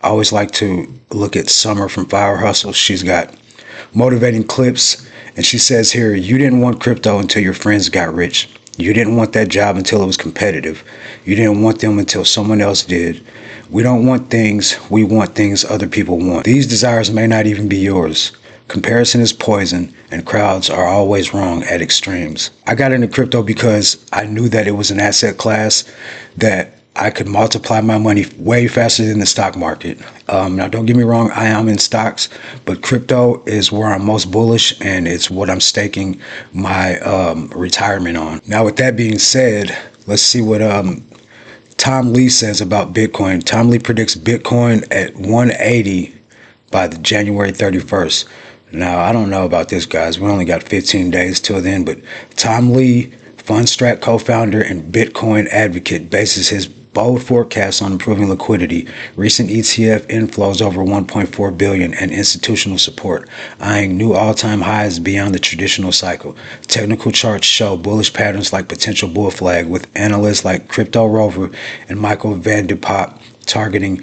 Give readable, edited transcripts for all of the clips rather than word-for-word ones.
I always like to look at Summer from Fire Hustle. She's got motivating clips, and she says here, you didn't want crypto until your friends got rich. You didn't want that job until it was competitive. You didn't want them until someone else did. We don't want things, we want things other people want. These desires may not even be yours. Comparison is poison, and crowds are always wrong at extremes. I got into crypto because I knew that it was an asset class that I could multiply my money way faster than the stock market. Now, don't get me wrong, I am in stocks, but crypto is where I'm most bullish, and it's what I'm staking my retirement on. Now, with that being said, let's see what Tom Lee says about Bitcoin. Tom Lee predicts Bitcoin at 180 by the January 31st. Now, I don't know about this, guys. We only got 15 days till then, but Tom Lee, Fundstrat co-founder and Bitcoin advocate, bases his bold forecasts on improving liquidity, recent ETF inflows over 1.4 billion, and institutional support, eyeing new all-time highs beyond the traditional cycle. Technical charts show bullish patterns like potential bull flag, with analysts like Crypto Rover and Michael Van de Poppe targeting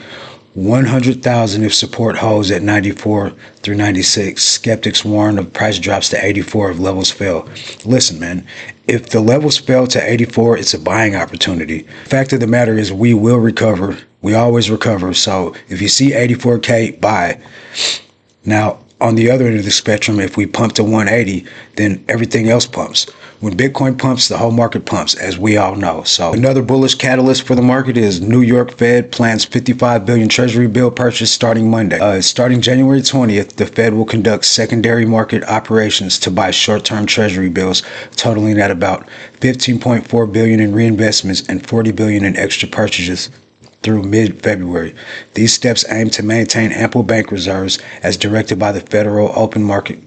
100,000 if support holds at 94 through 96. Skeptics warn of price drops to 84 if levels fail. Listen, man, if the levels fell to 84, it's a buying opportunity. Fact of the matter is, we will recover. We always recover. So if you see 84K, buy. Now, on the other end of the spectrum, if we pump to 180, then everything else pumps. When Bitcoin pumps, the whole market pumps, as we all know. So another bullish catalyst for the market is New York Fed plans 55 billion Treasury bill purchase starting Monday. Starting January 20th, the Fed will conduct secondary market operations to buy short-term Treasury bills, totaling at about 15.4 billion in reinvestments and 40 billion in extra purchases through mid-February. These steps aim to maintain ample bank reserves as directed by the Federal Open Market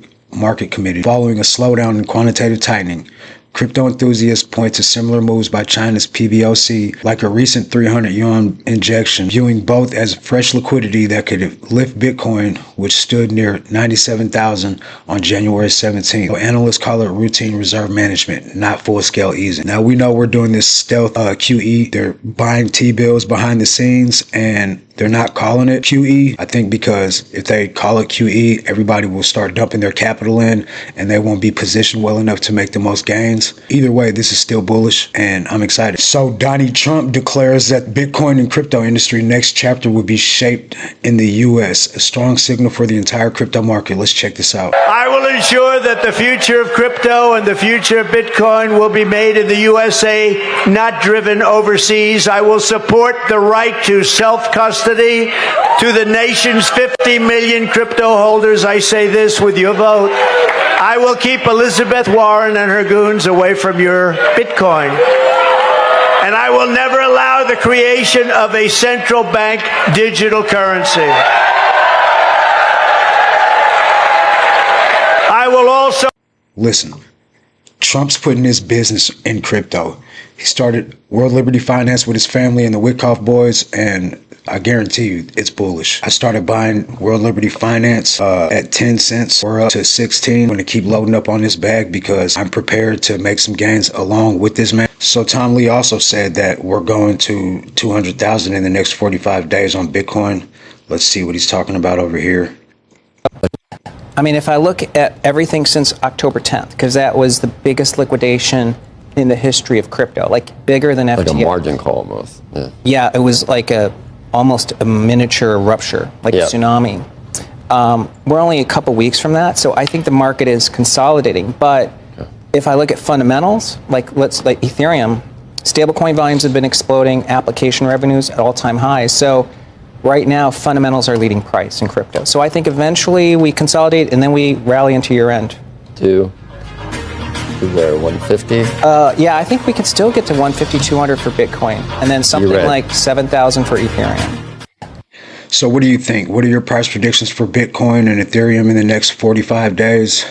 Committee. Following a slowdown in quantitative tightening, crypto enthusiasts point to similar moves by China's PBOC, like a recent 300 yuan injection, viewing both as fresh liquidity that could lift Bitcoin, which stood near 97,000 on January 17th. So analysts call it routine reserve management, not full-scale easing. Now, we know we're doing this stealth QE. They're buying T-bills behind the scenes, and they're not calling it QE, I think, because if they call it QE, everybody will start dumping their capital in, and they won't be positioned well enough to make the most gains. Either way, this is still bullish, and I'm excited. So Donnie Trump declares that Bitcoin and crypto industry next chapter will be shaped in the U.S., a strong signal for the entire crypto market. Let's check this out. I will ensure that the future of crypto and the future of Bitcoin will be made in the USA, not driven overseas. I will support the right to self-custody to the nation's 50 million crypto holders. I say this with your vote. I will keep Elizabeth Warren and her goons away from your Bitcoin. And I will never allow the creation of a central bank digital currency. I will also... Listen, Trump's putting his business in crypto. He started World Liberty Finance with his family and the Wickoff boys, and I guarantee you it's bullish. I started buying World Liberty Finance at 10 cents or up to 16. I'm going to keep loading up on this bag because I'm prepared to make some gains along with this man. So Tom Lee also said that we're going to 200,000 in the next 45 days on Bitcoin. Let's see what he's talking about over here. I mean, if I look at everything since October 10th, because that was the biggest liquidation in the history of crypto, like bigger than FTX. Like a margin call almost. Yeah, it was like almost a miniature rupture, like a tsunami. We're only a couple weeks from that, so I think the market is consolidating. But if I look at fundamentals, like Ethereum, stablecoin volumes have been exploding, application revenues at all-time highs. So right now, fundamentals are leading price in crypto. So I think eventually we consolidate and then we rally into year end. Where, 150? Yeah, I think we could still get to 150, 200 for Bitcoin, and then something like 7,000 for Ethereum. So what do you think? What are your price predictions for Bitcoin and Ethereum in the next 45 days?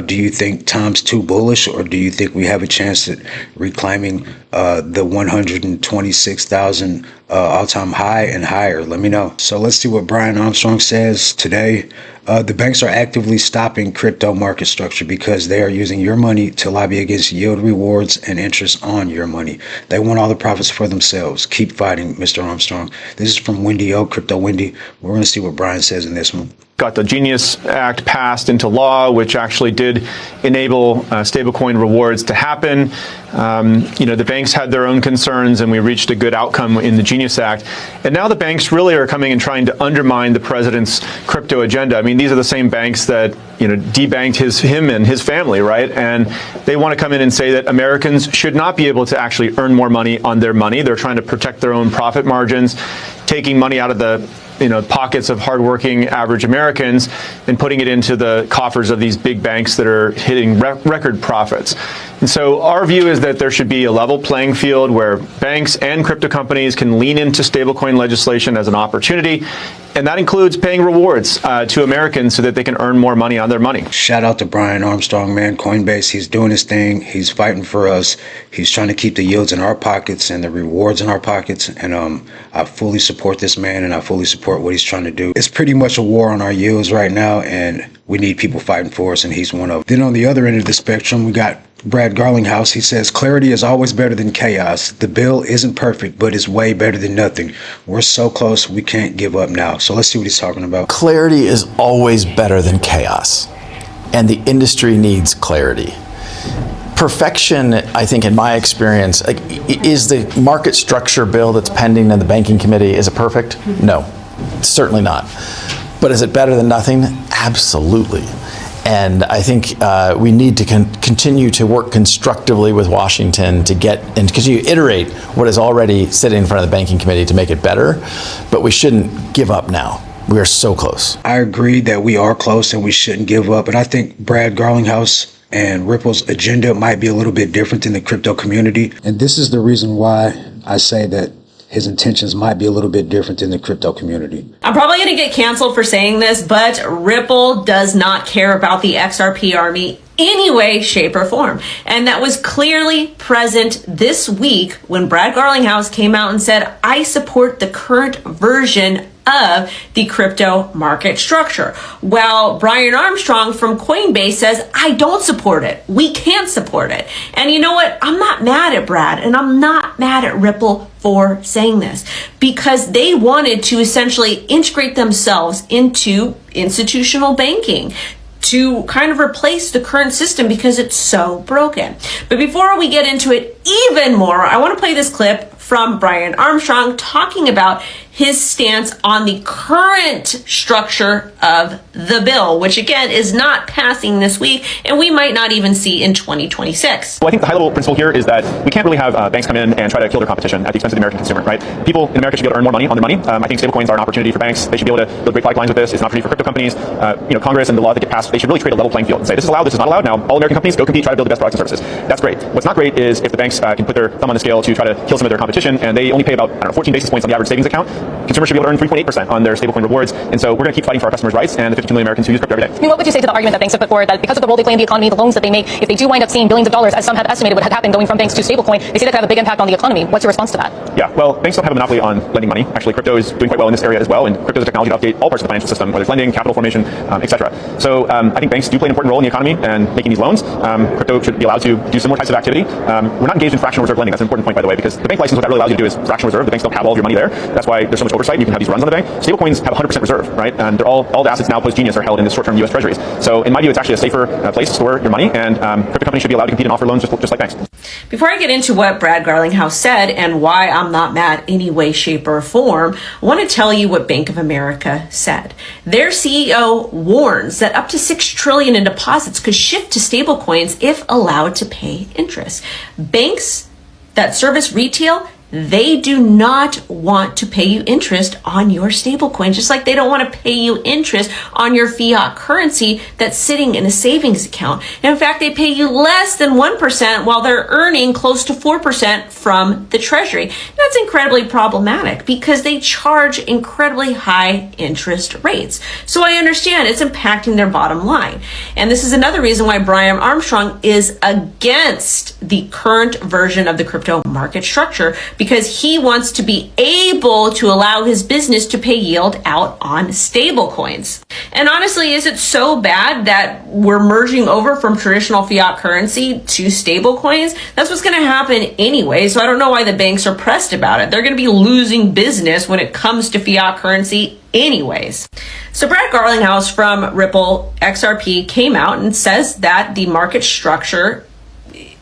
Do you think Tom's too bullish, or do you think we have a chance at reclaiming the 126,000 all-time high and higher? Let me know. So let's see what Brian Armstrong says today. The banks are actively stopping crypto market structure because they are using your money to lobby against yield rewards and interest on your money. They want all the profits for themselves. Keep fighting, Mr. Armstrong. This is from Wendy O, Crypto Wendy. We're going to see what Brian says in this one. Got the Genius Act passed into law, which actually did enable stablecoin rewards to happen. The banks had their own concerns, and we reached a good outcome in the Genius Act. And now the banks really are coming and trying to undermine the president's crypto agenda. I mean, these are the same banks that debanked him and his family, right? And they want to come in and say that Americans should not be able to actually earn more money on their money. They're trying to protect their own profit margins, taking money out of the pockets of hardworking average Americans and putting it into the coffers of these big banks that are hitting record profits. And so our view is that there should be a level playing field where banks and crypto companies can lean into stablecoin legislation as an opportunity. And that includes paying rewards to Americans so that they can earn more money on their money. Shout out to Brian Armstrong, man. Coinbase, he's doing his thing. He's fighting for us. He's trying to keep the yields in our pockets and the rewards in our pockets. And I fully support this man, and I fully support what he's trying to do. It's pretty much a war on our yields right now, and we need people fighting for us, and he's one of them. Then on the other end of the spectrum, we got Brad Garlinghouse. He says, clarity is always better than chaos. The bill isn't perfect, but it's way better than nothing. We're so close, we can't give up now. So let's see what he's talking about. Clarity is always better than chaos, and the industry needs clarity. Perfection, I think, in my experience, is the market structure bill that's pending in the banking committee, is it perfect? No, certainly not. But is it better than nothing? Absolutely. And I think we need to continue to work constructively with Washington to get and continue to iterate what is already sitting in front of the banking committee to make it better. But we shouldn't give up now. We are so close. I agree that we are close and we shouldn't give up. And I think Brad Garlinghouse and Ripple's agenda might be a little bit different than the crypto community. And this is the reason why I say that his intentions might be a little bit different than the crypto community. I'm probably going to get canceled for saying this, but Ripple does not care about the XRP army any way, shape, or form. And that was clearly present this week when Brad Garlinghouse came out and said, I support the current version of the crypto market structure. While Brian Armstrong from Coinbase says, I don't support it. We can't support it. And you know what? I'm not mad at Brad, and I'm not mad at Ripple for saying this, because they wanted to essentially integrate themselves into institutional banking to kind of replace the current system because it's so broken. But before we get into it even more, I want to play this clip from Brian Armstrong talking about his stance on the current structure of the bill, which again is not passing this week, and we might not even see in 2026. Well, I think the high-level principle here is that we can't really have banks come in and try to kill their competition at the expense of the American consumer, right? People in America should be able to earn more money on their money. I think stablecoins are an opportunity for banks. They should be able to build great pipelines with this. It's an opportunity for crypto companies. Congress and the law that get passed, they should really create a level playing field and say, this is allowed, this is not allowed. Now, all American companies go compete, try to build the best products and services. That's great. What's not great is if the banks can put their thumb on the scale to try to kill some of their competition, and they only pay about 14 basis points on the average savings account. Consumers should be able to earn 3.8% on their stablecoin rewards. And so we're going to keep fighting for our customers' rights and the 52 million Americans who use crypto every day. I mean, what would you say to the argument that banks have put forward that because of the role they play in the economy, the loans that they make, if they do wind up seeing billions of dollars, as some have estimated would happen going from banks to stablecoin, they say that could have a big impact on the economy. What's your response to that? Yeah, well, banks don't have a monopoly on lending money. Actually, crypto is doing quite well in this area as well, and crypto is a technology to update all parts of the financial system, whether it's lending, capital formation, etc. So I think banks do play an important role in the economy and making these loans. Crypto should be allowed to do similar types of activity. We're not engaged in fractional reserve lending. That's an important point, by the way, because the bank license, what that really allows you to do is fractional reserve. The banks don't have all of your money there. That's why there's so much oversight. You can have these runs on the bank. Stablecoins have 100% reserve, right? And they're all the assets now post-Genius are held in the short-term U.S. Treasuries. So in my view, it's actually a safer place to store your money, and crypto companies should be allowed to compete and offer loans just like banks. Before I get into what Brad Garlinghouse said and why I'm not mad any way, shape, or form, I want to tell you what Bank of America said. Their CEO warns that up to $6 trillion in deposits could shift to stablecoins if allowed to pay interest. Banks that service retail, they do not want to pay you interest on your stablecoin, just like they don't want to pay you interest on your fiat currency that's sitting in a savings account. And in fact, they pay you less than 1% while they're earning close to 4% from the Treasury. That's incredibly problematic because they charge incredibly high interest rates. So I understand it's impacting their bottom line. And this is another reason why Brian Armstrong is against the current version of the crypto market structure, because he wants to be able to allow his business to pay yield out on stable coins. And honestly, is it so bad that we're merging over from traditional fiat currency to stable coins? That's what's going to happen anyway. So I don't know why the banks are pressed about it. They're going to be losing business when it comes to fiat currency anyways. So Brad Garlinghouse from Ripple XRP came out and says that the market structure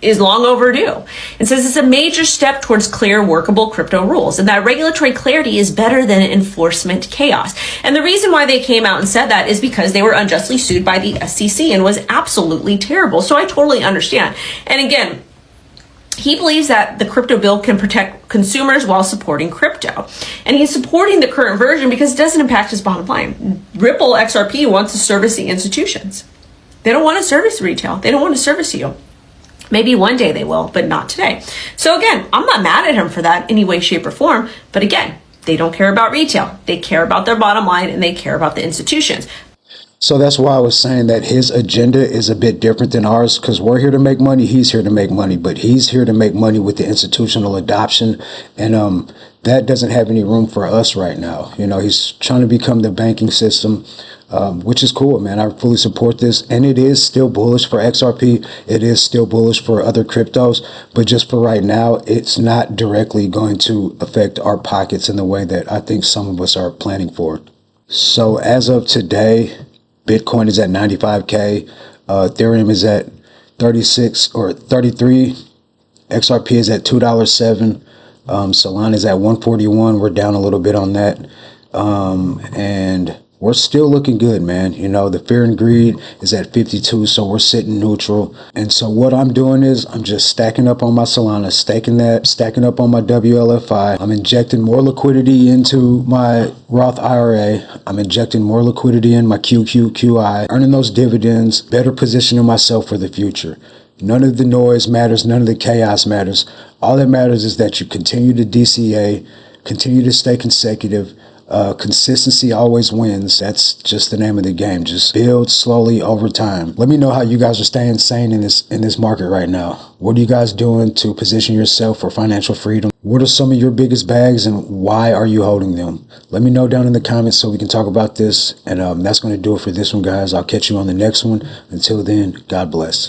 is long overdue and says it's a major step towards clear, workable crypto rules and that regulatory clarity is better than enforcement chaos. And the reason why they came out and said that is because they were unjustly sued by the SEC and was absolutely terrible. So I totally understand. And again, he believes that the crypto bill can protect consumers while supporting crypto. And he's supporting the current version because it doesn't impact his bottom line. Ripple XRP wants to service the institutions. They don't want to service retail. They don't want to service you. Maybe one day they will, but not today. So again, I'm not mad at him for that in any way, shape, or form. But again, they don't care about retail. They care about their bottom line and they care about the institutions. So that's why I was saying that his agenda is a bit different than ours, because we're here to make money. He's here to make money, but he's here to make money with the institutional adoption. And that doesn't have any room for us right now. You know, he's trying to become the banking system, which is cool, man. I fully support this. And it is still bullish for XRP. It is still bullish for other cryptos. But just for right now, it's not directly going to affect our pockets in the way that I think some of us are planning for. So as of today, Bitcoin is at 95K. Ethereum is at 36 or 33. XRP is at $2.07. Solana is at 141. We're down a little bit on that. And we're still looking good, man. You know, the fear and greed is at 52, so we're sitting neutral. And so what I'm doing is I'm just stacking up on my Solana, stacking up on my WLFI. I'm injecting more liquidity into my Roth IRA. I'm injecting more liquidity in my QQQI, earning those dividends, better positioning myself for the future. None of the noise matters. None of the chaos matters. All that matters is that you continue to DCA, continue to stay consecutive. Consistency always wins. That's just the name of the game. Just build slowly over time. Let me know how you guys are staying sane in this market right now. What are you guys doing to position yourself for financial freedom? What are some of your biggest bags and why are you holding them? Let me know down in the comments so we can talk about this. And that's going to do it for this one, guys. I'll catch you on the next one. Until then, God bless.